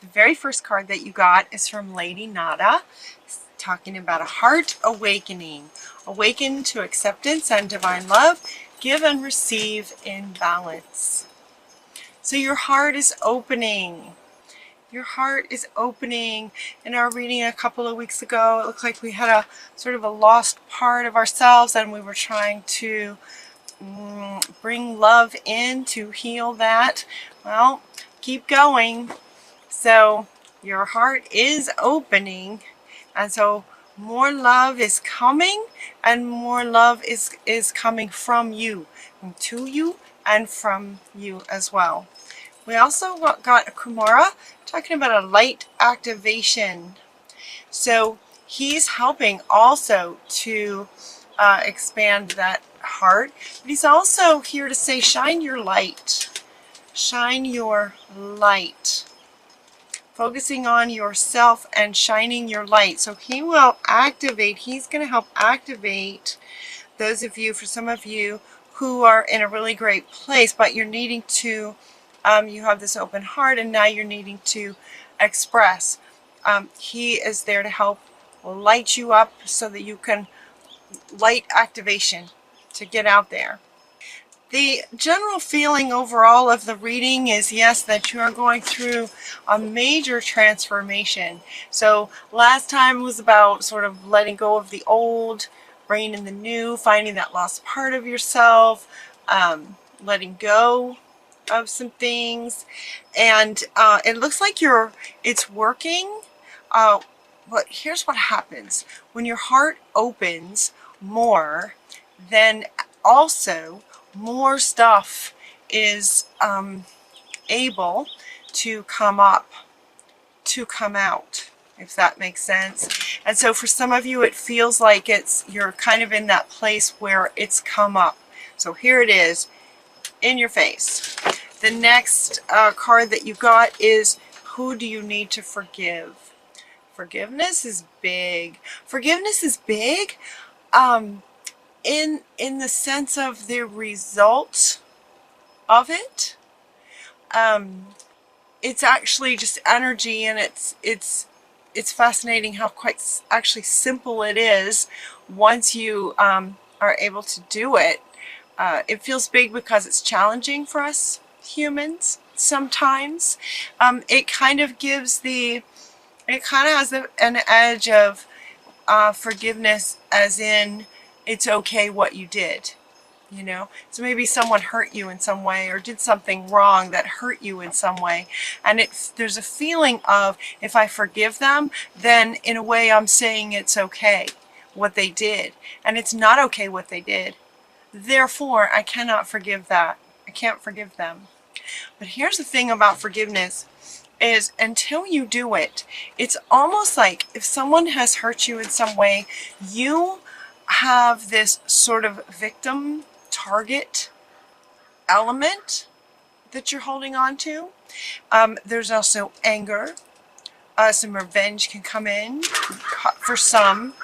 The very first card that you got is from Lady Nada, talking about a heart awakening. Awaken to acceptance and divine love. Give and receive in balance. So your heart is opening. Your heart is opening. In our reading a couple of weeks ago, it looked like we had a sort of a lost part of ourselves, and we were trying to bring love in to heal that. Well, keep going. So your heart is opening, and so more love is coming, and more love is coming from you, and to you, and from you as well. We also got a Kumara talking about a light activation. So he's helping also to expand that heart. But he's also here to say, shine your light. Shine your light. Focusing on yourself and shining your light. So he will activate, he's going to help activate those of you, for some of you who are in a really great place, but you're needing to, you have this open heart and now you're needing to express. He is there to help light you up so that you can, light activation to get out there. The general feeling overall of the reading is, yes, that you are going through a major transformation. So last time was about sort of letting go of the old, bringing in the new, finding that lost part of yourself, letting go of some things. And it looks like it's working. But here's what happens. When your heart opens more, then also more stuff is able to come up, to come out, if that makes sense. And so for some of you, it feels like you're kind of in that place where it's come up. So here it is in your face. The next card that you got is, who do you need to forgive? Forgiveness is big. Forgiveness is big. In the sense of the result of it. It's actually just energy, and it's fascinating how quite actually simple it is once you are able to do it. It feels big because it's challenging for us humans sometimes. It kind of gives it kind of has an edge of forgiveness, as in, it's okay what you did, you know. So maybe someone hurt you in some way, or did something wrong that hurt you in some way, and there's a feeling of, if I forgive them, then in a way I'm saying it's okay what they did, and it's not okay what they did. Therefore, I cannot forgive that. I can't forgive them. But here's the thing about forgiveness, is until you do it, it's almost like if someone has hurt you in some way, you have this sort of victim target element that you're holding on to. There's also anger. Some revenge can come in for some.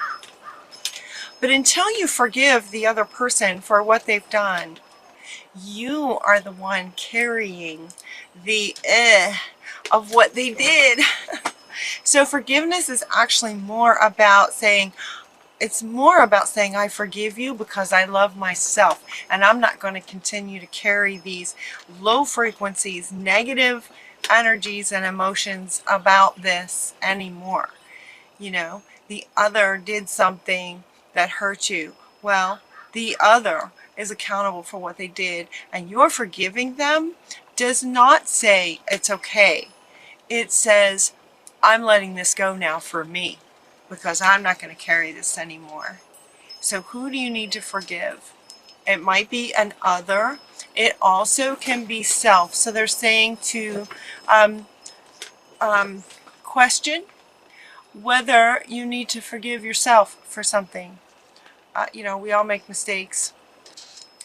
But until you forgive the other person for what they've done, you are the one carrying the of what they did. So forgiveness is actually more about saying, I forgive you because I love myself, and I'm not going to continue to carry these low frequencies, negative energies and emotions about this anymore. You know, the other did something that hurt you. Well, the other is accountable for what they did, and your forgiving them does not say it's okay. It says, I'm letting this go now for me, because I'm not going to carry this anymore. So who do you need to forgive? It might be an other. It also can be self. So they're saying to question whether you need to forgive yourself for something. You know, we all make mistakes,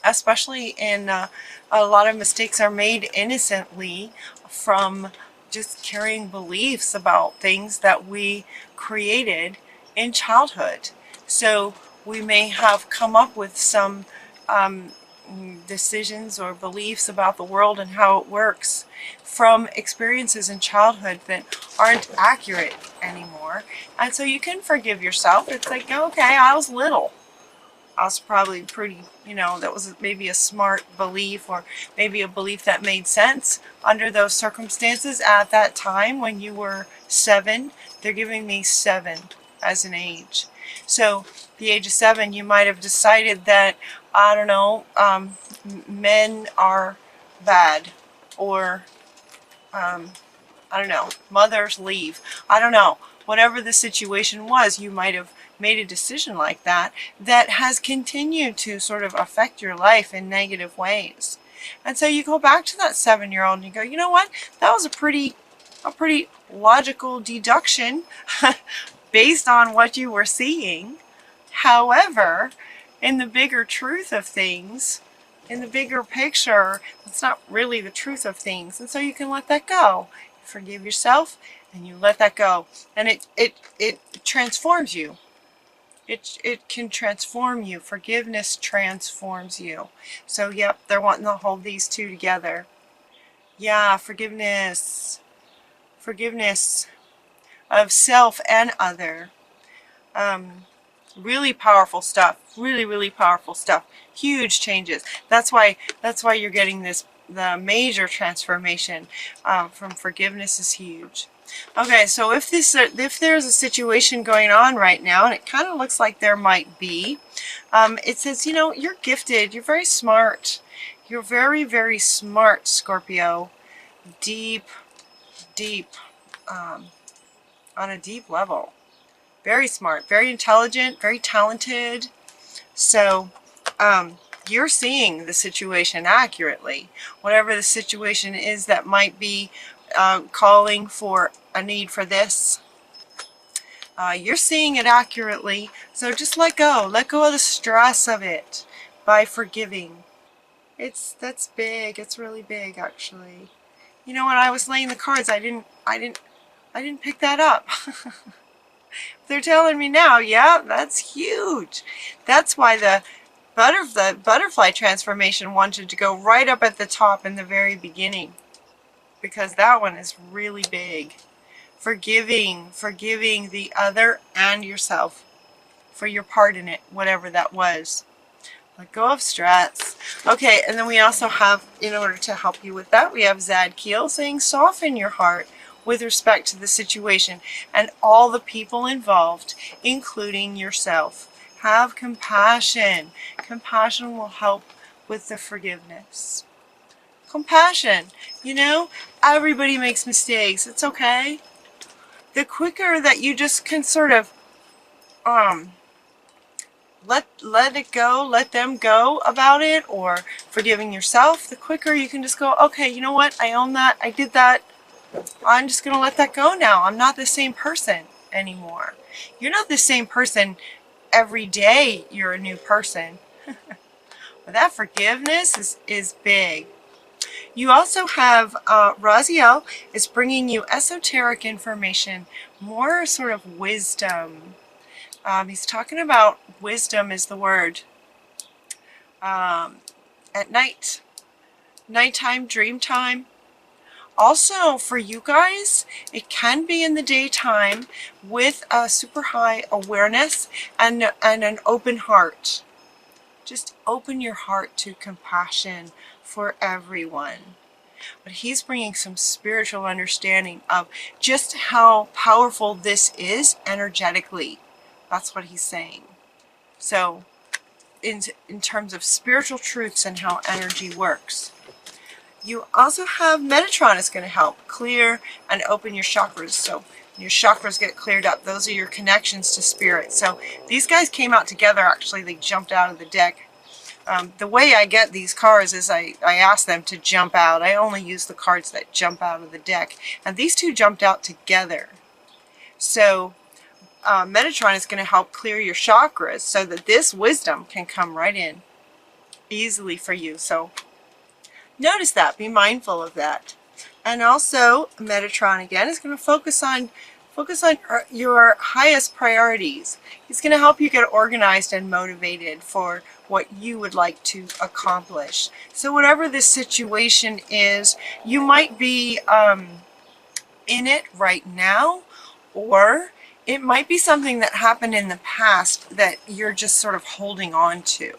especially in a lot of mistakes are made innocently from just carrying beliefs about things that we created in childhood. So we may have come up with some decisions or beliefs about the world and how it works from experiences in childhood that aren't accurate anymore. And so you can forgive yourself. It's like, okay, I was little. I was probably pretty, that was maybe a smart belief, or maybe a belief that made sense under those circumstances at that time when you were 7. They're giving me 7 as an age. So the age of 7, you might have decided that, I don't know, men are bad, or I don't know, mothers leave. I don't know. Whatever the situation was, you might have made a decision like that has continued to sort of affect your life in negative ways. And so you go back to that 7-year-old and you go, you know what? That was a pretty logical deduction based on what you were seeing. However, in the bigger truth of things, in the bigger picture, it's not really the truth of things. And so you can let that go. You forgive yourself and you let that go. And it transforms you. It can transform you. Forgiveness transforms you. So yep, they're wanting to hold these two together. Yeah, forgiveness. Forgiveness of self and other. Really powerful stuff. Really powerful stuff. Huge changes. That's why you're getting the major transformation from forgiveness is huge. Okay, so if there's a situation going on right now, and it kind of looks like there might be, it says, you're gifted. You're very smart. You're very smart, Scorpio. Deep, on a deep level. Very smart, very intelligent, very talented. So you're seeing the situation accurately. Whatever the situation is that might be calling for a need for this, you're seeing it accurately. So just let go of the stress of it by forgiving. That's big. It's really big, actually. When I was laying the cards, I didn't pick that up. They're telling me now, yeah, that's huge. That's why the butterfly transformation wanted to go right up at the top in the very beginning, because that one is really big. Forgiving the other and yourself for your part in it, whatever that was. Let go of stress. Okay, and then we also have, in order to help you with that, we have Zadkiel saying soften your heart with respect to the situation and all the people involved, including yourself. Have compassion. Compassion will help with the forgiveness. Compassion. Everybody makes mistakes. It's okay. The quicker that you just can sort of let it go, let them go about it, or forgiving yourself, the quicker you can just go, okay, you know what? I own that. I did that. I'm just going to let that go now. I'm not the same person anymore. You're not the same person every day. You're a new person. But that forgiveness is big. You also have Raziel is bringing you esoteric information, more sort of wisdom. He's talking about wisdom is the word. At night, nighttime, dream time. Also, for you guys, it can be in the daytime with a super high awareness and an open heart. Just open your heart to compassion for everyone. But he's bringing some spiritual understanding of just how powerful this is energetically. That's what he's saying. So, in terms of spiritual truths and how energy works. You also have Metatron is going to help clear and open your chakras. So your chakras get cleared up. Those are your connections to spirit. So these guys came out together. Actually, they jumped out of the deck. The way I get these cards is I ask them to jump out. I only use the cards that jump out of the deck. And these two jumped out together. So Metatron is going to help clear your chakras so that this wisdom can come right in easily for you. So notice that. Be mindful of that. And also, Metatron again is going to focus on Focus on your highest priorities. He's going to help you get organized and motivated for what you would like to accomplish. So whatever this situation is, you might be in it right now, or it might be something that happened in the past that you're just sort of holding on to.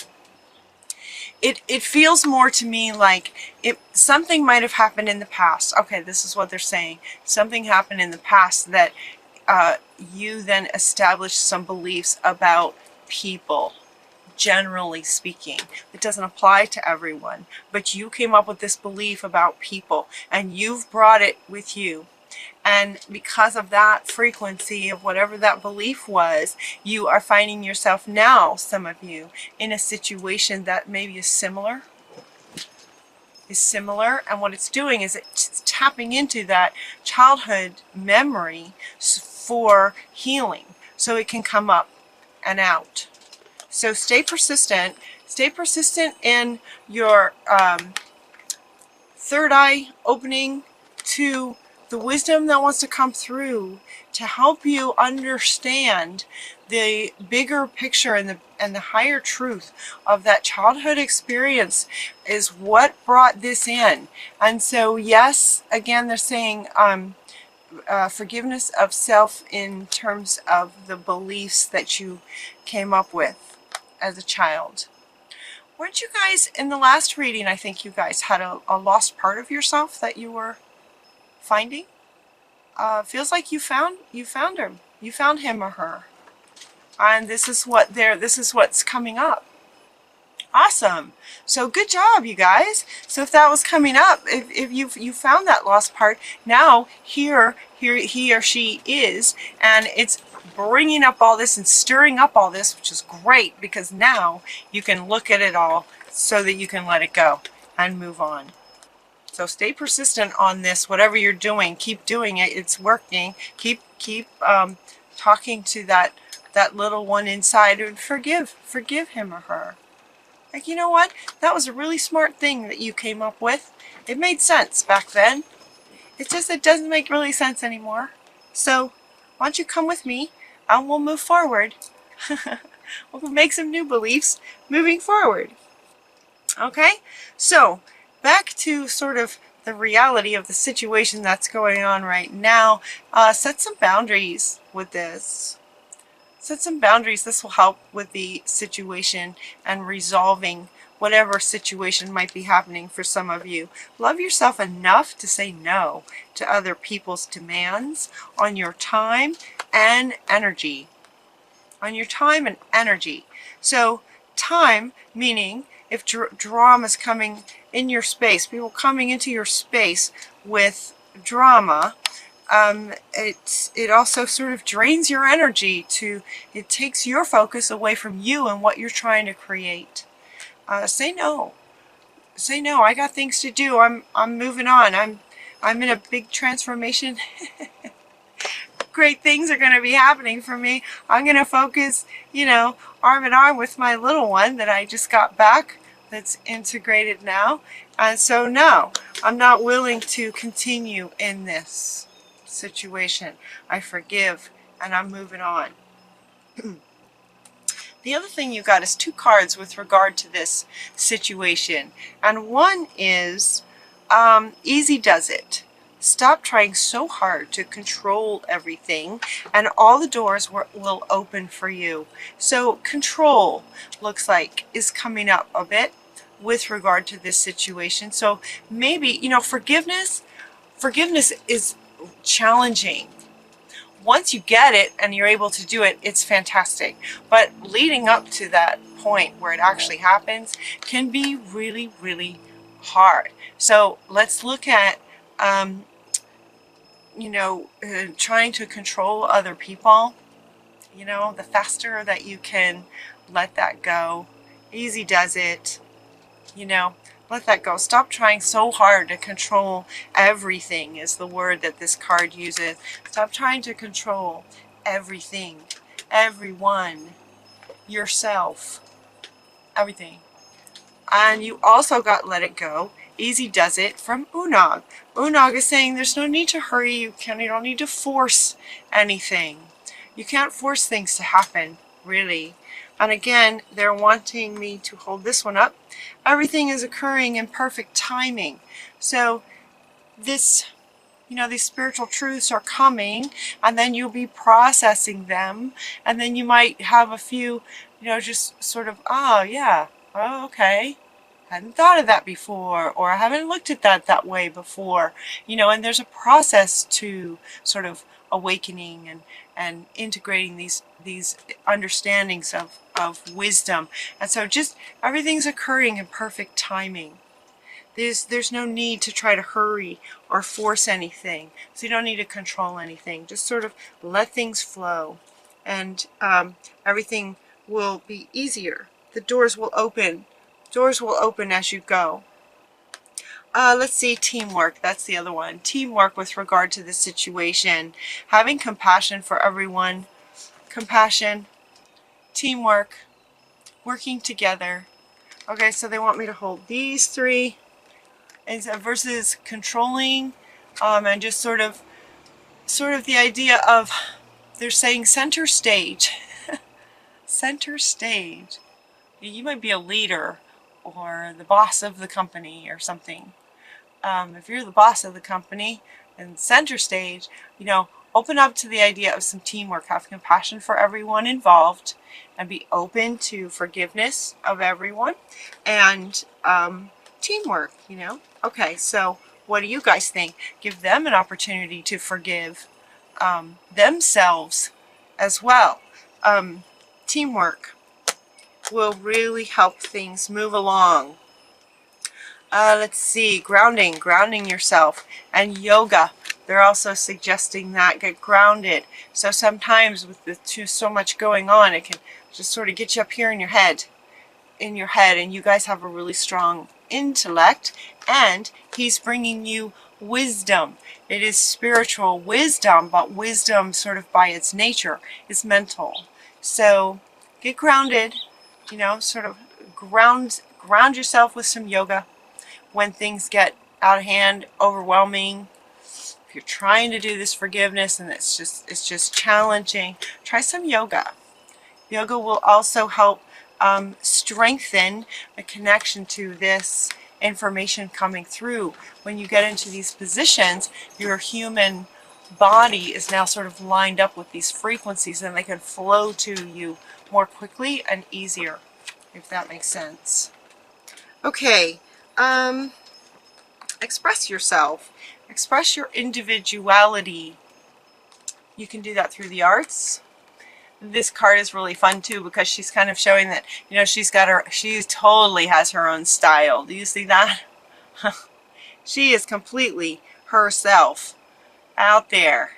It feels more to me like something might have happened in the past. Okay, this is what they're saying. Something happened in the past that you then established some beliefs about people, generally speaking. It doesn't apply to everyone, but you came up with this belief about people and you've brought it with you. And because of that frequency of whatever that belief was, you are finding yourself now, some of you, in a situation that maybe is similar. And what it's doing is it's tapping into that childhood memory for healing, so it can come up and out. So stay persistent. Stay persistent in your third eye opening to the wisdom that wants to come through to help you understand the bigger picture and the higher truth of that childhood experience is what brought this in. And so yes, again, they're saying forgiveness of self in terms of the beliefs that you came up with as a child. Weren't you guys in the last reading? I think you guys had a lost part of yourself that you were finding. Feels like you found him. You found him or her, and this is what's coming up. Awesome. So good job, you guys. So if that was coming up, if you found that lost part, now here he or she is, and it's bringing up all this and stirring up all this, which is great, because now you can look at it all so that you can let it go and move on. So stay persistent on this. Whatever you're doing, keep doing it. It's working. Keep talking to that little one inside, and forgive him or her. Like, you know what? That was a really smart thing that you came up with. It made sense back then. It's just it doesn't make really sense anymore. So why don't you come with me and we'll move forward. We'll make some new beliefs moving forward. Okay? So back to sort of the reality of the situation that's going on right now. Set some boundaries with this. Set some boundaries. This will help with the situation and resolving whatever situation might be happening for some of you. Love yourself enough to say no to other people's demands on your time and energy. On your time and energy. So time, meaning if drama is coming in your space, people coming into your space with drama, it also sort of drains your energy. It takes your focus away from you and what you're trying to create. Say no. Say no. I got things to do. I'm moving on. I'm in a big transformation. Great things are going to be happening for me. I'm going to focus, arm in arm with my little one that I just got back, that's integrated now. And so no, I'm not willing to continue in this situation. I forgive and I'm moving on. The other thing you got is two cards with regard to this situation. And one is easy does it. Stop trying so hard to control everything, and all the doors will open for you. So control looks like is coming up a bit with regard to this situation. So maybe, forgiveness is challenging. Once you get it and you're able to do it, it's fantastic. But leading up to that point where it actually happens can be really, really hard. So let's look at trying to control other people. The faster that you can let that go, easy does it. Let that go. Stop trying so hard to control everything is the word that this card uses. Stop trying to control everything, everyone, yourself, everything. And you also got let it go Easy does it from Unog. Unog is saying there's no need to hurry. You don't need to force anything. You can't force things to happen, really. And again, they're wanting me to hold this one up. Everything is occurring in perfect timing. So this, these spiritual truths are coming, and then you'll be processing them, and then you might have a few, just sort of, oh yeah, oh okay, hadn't thought of that before, or I haven't looked at that way before, and there's a process to sort of awakening and integrating these understandings of wisdom. And so just everything's occurring in perfect timing. There's no need to try to hurry or force anything. So you don't need to control anything. Just sort of let things flow, and everything will be easier. The doors will open. Doors will open as you go. Let's see, teamwork. That's the other one. Teamwork with regard to the situation. Having compassion for everyone. Compassion. Teamwork. Working together. Okay, so they want me to hold these three. And versus controlling, and just sort of the idea of, they're saying center stage. Center stage. You might be a leader or the boss of the company or something. If you're the boss of the company and center stage, open up to the idea of some teamwork. Have compassion for everyone involved, and be open to forgiveness of everyone, and teamwork, Okay, so what do you guys think? Give them an opportunity to forgive themselves as well. Teamwork will really help things move along. Let's see, grounding yourself, and yoga. They're also suggesting that, get grounded. So sometimes with so much going on, it can just sort of get you up here in your head, and you guys have a really strong intellect, and he's bringing you wisdom. It is spiritual wisdom, but wisdom sort of by its nature is mental. So get grounded, sort of ground yourself with some yoga when things get out of hand, overwhelming. If you're trying to do this forgiveness and it's just challenging, try some yoga. Yoga will also help strengthen the connection to this information coming through. When you get into these positions, your human body is now sort of lined up with these frequencies, and they can flow to you more quickly and easier, if that makes sense. Okay, express yourself. Express your individuality. You can do that through the arts. This card is really fun too, because she's kind of showing that, she totally has her own style. Do you see that? She is completely herself out there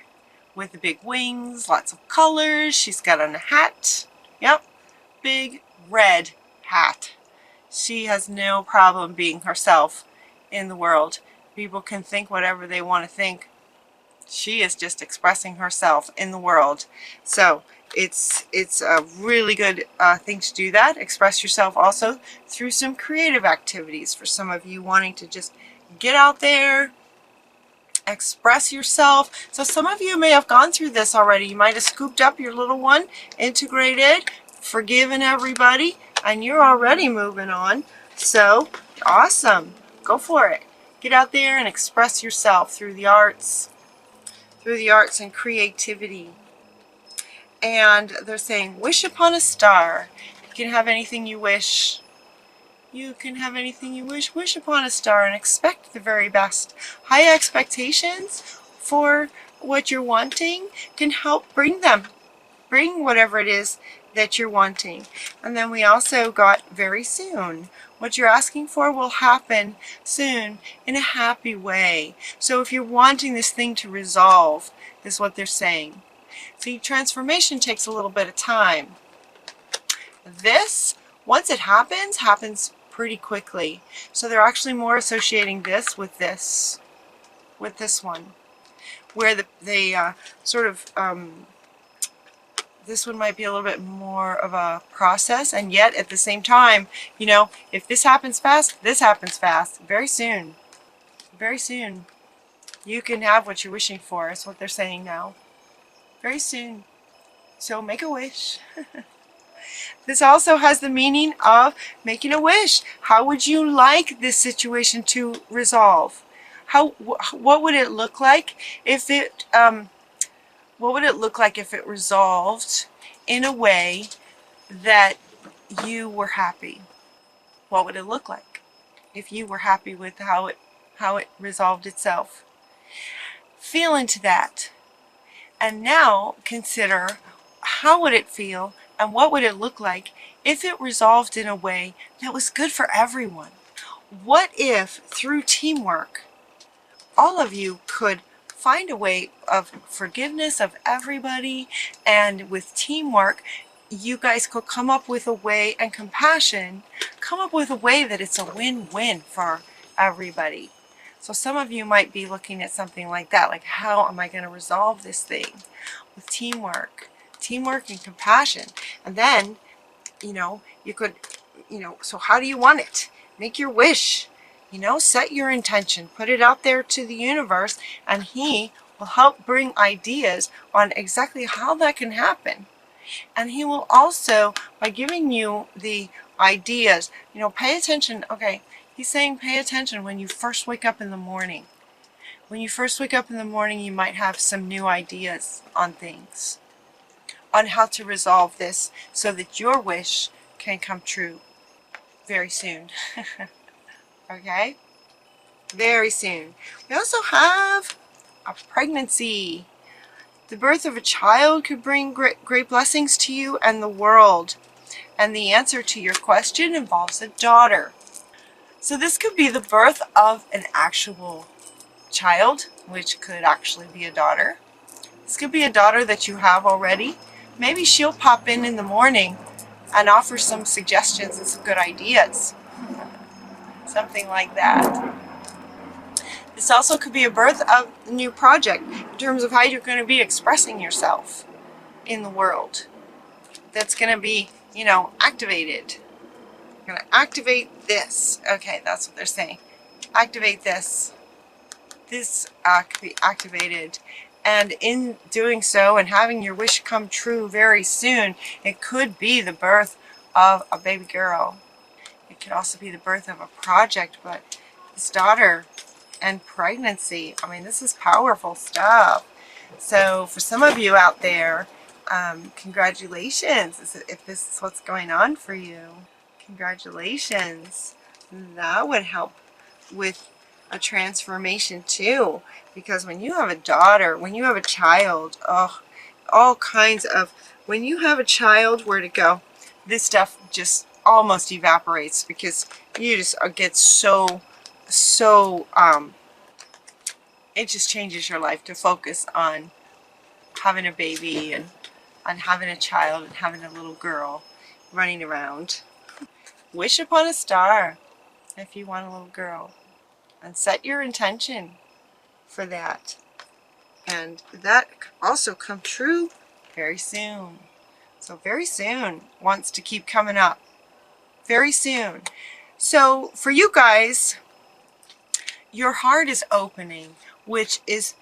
with the big wings, lots of colors. She's got on a hat. Yep, big red hat. She has no problem being herself in the world. People can think whatever they want to think. She is just expressing herself in the world. So it's a really good thing to do that. Express yourself also through some creative activities. For some of you wanting to just get out there, express yourself. So some of you may have gone through this already. You might have scooped up your little one, integrated, forgiven everybody, and you're already moving on. So awesome. Go for it. Get out there and express yourself through the arts. Through the arts and creativity. And they're saying, wish upon a star. You can have anything you wish. You can have anything you wish. Wish upon a star and expect the very best. High expectations for what you're wanting can help bring them. Bring whatever it is that you're wanting. And then we also got very soon. What you're asking for will happen soon in a happy way. So if you're wanting this thing to resolve, is what they're saying. See, transformation takes a little bit of time. This, once it happens pretty quickly. So they're actually more associating this with this one, where they sort of this one might be a little bit more of a process, and yet at the same time, you know, if this happens fast, this happens fast. Very soon. Very soon. You can have what you're wishing for, is what they're saying now. Very soon. So make a wish. This also has the meaning of making a wish. How would you like this situation to resolve? What would it look like if it resolved in a way that you were happy? What would it look like if you were happy with how it resolved itself? Feel into that. And now consider, how would it feel and what would it look like if it resolved in a way that was good for everyone? What if through teamwork all of you could find a way of forgiveness of everybody, and with teamwork you guys could come up with a way, and compassion, come up with a way that it's a win-win for everybody? So some of you might be looking at something like that, like, how am I going to resolve this thing? With teamwork and compassion. And then, you know, you could, you know, so how do you want it? Make your wish, you know, set your intention, put it out there to the universe, and he will help bring ideas on exactly how that can happen. And he will also, by giving you the ideas, you know, pay attention. Okay, he's saying pay attention when you first wake up in the morning. When you first wake up in the morning, you might have some new ideas on things, on how to resolve this so that your wish can come true very soon. Okay? Very soon. We also have a pregnancy. The birth of a child could bring great blessings to you and the world. And the answer to your question involves a daughter. So this could be the birth of an actual child, which could actually be a daughter. This could be a daughter that you have already. Maybe she'll pop in the morning and offer some suggestions and some good ideas. Something like that. This also could be a birth of a new project in terms of how you're going to be expressing yourself in the world. That's going to be, you know, activated. You're going to activate this. Okay, that's what they're saying. Activate this. This could be activated. And in doing so and having your wish come true very soon, it could be the birth of a baby girl. It could also be the birth of a project, but this daughter and pregnancy, I mean, this is powerful stuff. So for some of you out there, congratulations, if this is what's going on for you. Congratulations. That would help with a transformation too, because when you have a daughter, when you have a child, oh, all kinds of, when you have a child, where to go, this stuff just almost evaporates, because you just get so it just changes your life to focus on having a baby and on having a child and having a little girl running around. Wish upon a star if you want a little girl, and set your intention for that, and that also come true very soon. So very soon wants to keep coming up. Very soon. So for you guys, your heart is opening, which is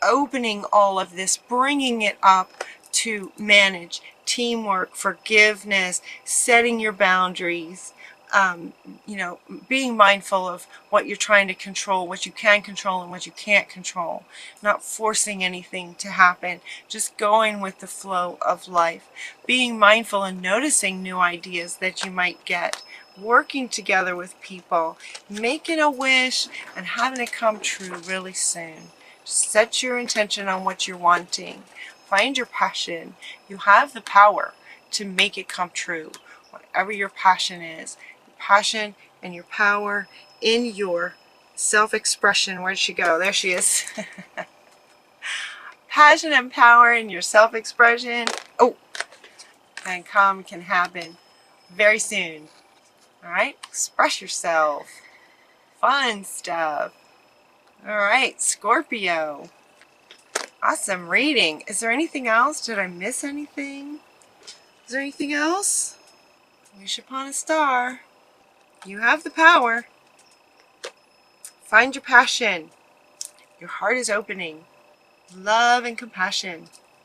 opening all of this, bringing it up to manage teamwork, forgiveness, setting your boundaries, you know, being mindful of what you're trying to control, what you can control and what you can't control, not forcing anything to happen, just going with the flow of life, being mindful and noticing new ideas that you might get, working together with people, making a wish and having it come true really soon. Set your intention on what you're wanting. Find your passion. You have the power to make it come true. Whatever your passion is, your passion and your power in your self-expression. Where'd she go? There she is. Passion and power in your self-expression. Oh, and can happen very soon. All right, express yourself. Fun stuff. All right, Scorpio. Awesome reading. Is there anything else? Did I miss anything? Is there anything else? Wish upon a star. You have the power. Find your passion. Your heart is opening. Love and compassion.